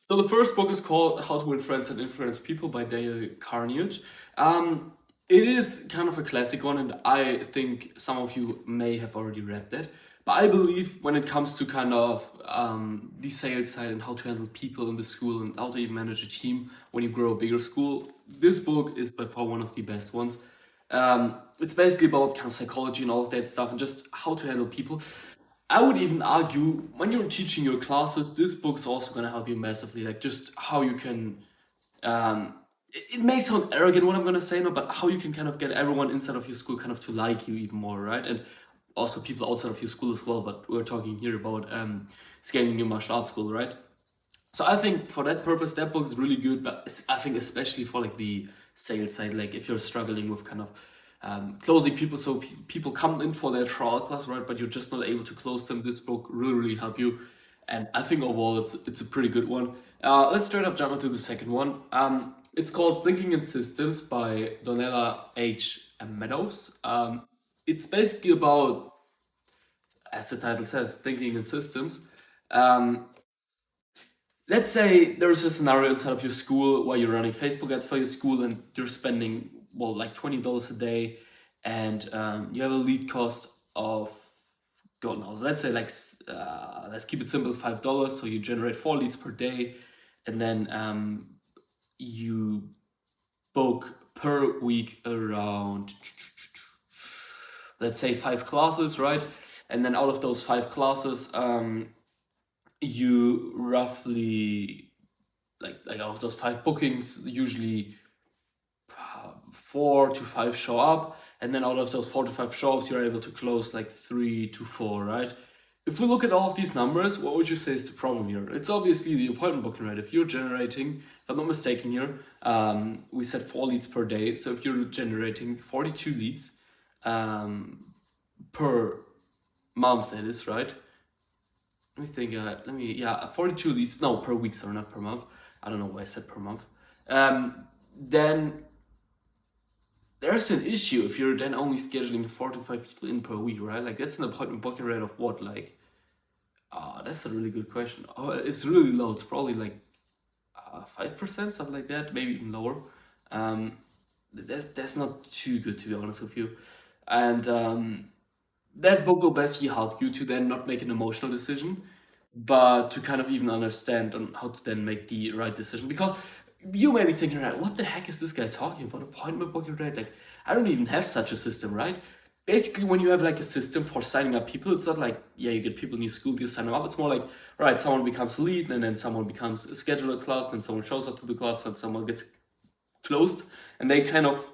So the first book is called How to Win Friends and Influence People by Dale Carnegie. It is kind of a classic one, and I think some of you may have already read that. But I believe when it comes to kind of the sales side and how to handle people in the school and how to even manage a team when you grow a bigger school, this book is by far one of the best ones. It's basically about kind of psychology and all of that stuff and just how to handle people. I would even argue when you're teaching your classes, this book's also going to help you massively. Like just how you can. It may sound arrogant what I'm going to say now, but how you can kind of get everyone inside of your school kind of to like you even more, right? And also people outside of your school as well. But we're talking here about scaling your martial arts school, right? So I think for that purpose, that book is really good. But I think especially for like the sales side, like if you're struggling with kind of closing people, so people come in for their trial class, right? But you're just not able to close them. This book really help you, and I think overall it's a pretty good one. Let's straight up jump into the second one. It's called Thinking in Systems by Donella H. Meadows. It's basically about, as the title says, thinking in systems. Um, let's say there's a scenario inside of your school where you're running Facebook ads for your school and you're spending, well, like $20 a day, and you have a lead cost of, God knows, let's say like let's keep it simple, $5. So you generate 4 leads per day, and then you book per week around, let's say, 5 classes, right? And then out of those 5 classes, you roughly, like out of those 5 bookings, usually 4 to 5 show up, and then out of those 4 to 5 shows, you're able to close like 3 to 4, right? If we look at all of these numbers, what would you say is the problem here? It's obviously the appointment booking rate. If you're generating, if I'm not mistaken here, we said 4 leads per day. So if you're generating 42 leads per month, that is, right? Let me think. Yeah, 42 leads. No, per week, sorry, not per month. I don't know why I said per month. Then there's an issue if you're then only scheduling 4 to 5 people in per week, right? Like that's an appointment booking rate of what? Like, that's a really good question. Oh, it's really low. It's probably like 5%, something like that, maybe even lower. That's not too good, to be honest with you. And that book will basically help you to then not make an emotional decision, but to kind of even understand on how to then make the right decision. Because you may be thinking, right, what the heck is this guy talking about? Appointment booking, right? Like, I don't even have such a system, right? Basically, when you have like a system for signing up people, it's not like, yeah, you get people in your school, you sign them up. It's more like, right, someone becomes a lead, and then someone becomes a scheduler class, then someone shows up to the class, and someone gets closed, and they kind of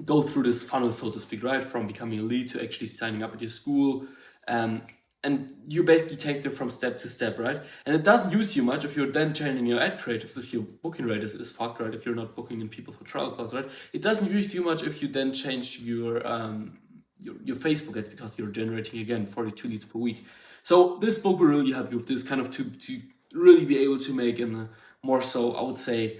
go through this funnel, so to speak, right? From becoming a lead to actually signing up at your school. And you basically take them from step to step, right? And it doesn't use you much if you're then changing your ad creatives, if your booking rate is fucked, right? If you're not booking in people for trial class, right? It doesn't use you much if you then change your Facebook ads, because you're generating again 42 leads per week. So this book will really help you with this kind of to really be able to make a more, so I would say,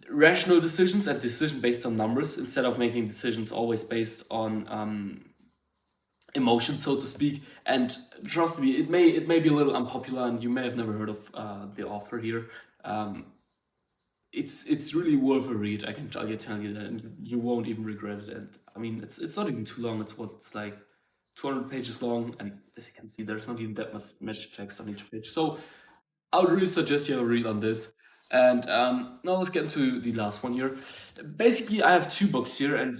rational decisions and decision based on numbers, instead of making decisions always based on emotion, so to speak. And trust me, it may be a little unpopular, and you may have never heard of the author here. It's really worth a read. I can tell you that, and you won't even regret it. And I mean, it's not even too long. It's like 200 pages long, and as you can see, there's not even that much text on each page. So I would really suggest you have a read on this. And now let's get into the last one here. Basically, I have 2 books here, and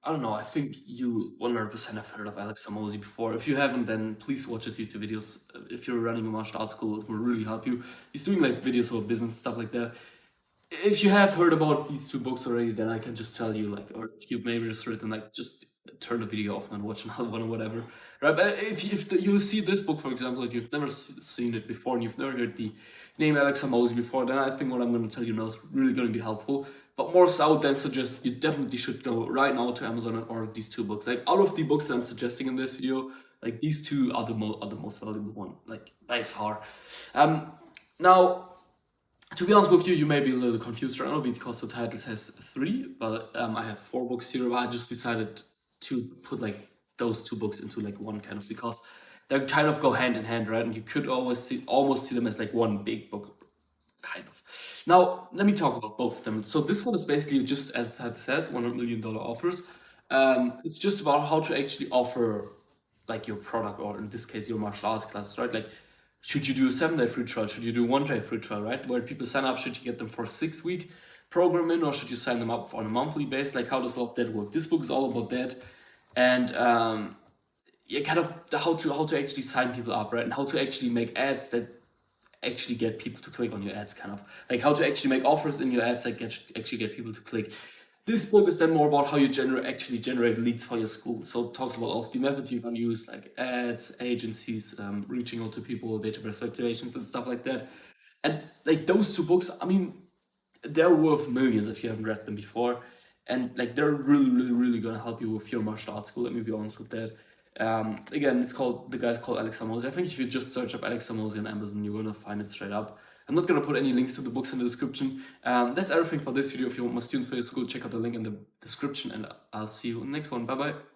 I don't know. I think you 100% have heard of Alex Samosi before. If you haven't, then please watch his YouTube videos. If you're running a martial arts school, it will really help you. He's doing like videos about business and stuff like that. If you have heard about these 2 books already, then I can just tell you, like, or if you've maybe just written, like, just turn the video off and watch another one or whatever, right? But you see this book, for example, like you've never seen it before and you've never heard the name Alex Samosi before, then I think what I'm going to tell you now is really going to be helpful. But more so, I would then suggest you definitely should go right now to Amazon and order these 2 books. Like out of the books that I'm suggesting in this video, like these 2 are the most valuable one, like by far. Now, to be honest with you, you may be a little confused right now because the title says 3, but I have 4 books here. I just decided to put like those 2 books into like one, kind of, because they kind of go hand in hand, right? And you could almost see them as like one big book, kind of. Now, let me talk about both of them. So this one is basically just, as it says, $100 million offers. It's just about how to actually offer like your product, or in this case, your martial arts classes, right? Like, should you do a 7-day free trial? Should you do a 1-day free trial, right? Where people sign up, should you get them for a 6-week program in, or should you sign them up on a monthly basis? Like, how does all of that work? This book is all about that. And yeah, kind of how to actually sign people up, right? And how to actually make ads that actually get people to click on your ads, kind of like how to actually make offers in your ads that actually get people to click. This book is then more about how you actually generate leads for your school. So it talks about all of the methods you can use, like ads, agencies, reaching out to people, database speculations, and stuff like that. And like those two books, I mean, they're worth millions if you haven't read them before, and like they're really, really, really gonna help you with your martial arts school. Let me be honest with that. Again, the guy's called Alex Hormozi. I think if you just search up Alex Hormozi on Amazon, you're gonna find it straight up. I'm not gonna put any links to the books in the description. That's everything for this video. If you want more students for your school, check out the link in the description, and I'll see you in the next one. Bye bye.